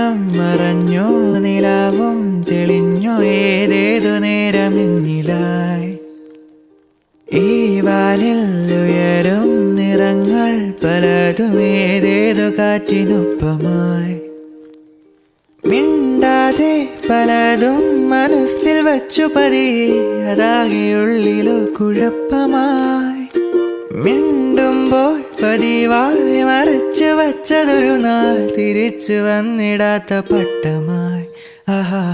വെളിച്ചം മറഞ്ഞു, നിലാവും തെളിഞ്ഞു, ഏതേതു നേരമിന്നിലായി. ഈ വാനിൽ ഉയരും നിറങ്ങൾ പലതും ഏതേതു കാറ്റിനൊപ്പമായി. മിണ്ടാതെ പലതും മനസ്സിൽ വച്ചു പതിയെ, അതാകെ ഉള്ളിലോ കുഴപ്പമായി. മിണ്ടുമ്പോൾ പതിവായി മറച്ചു വച്ചതൊരു നാൾ തിരിച്ചു വന്നിടാത്ത പട്ടമായി. ആഹാ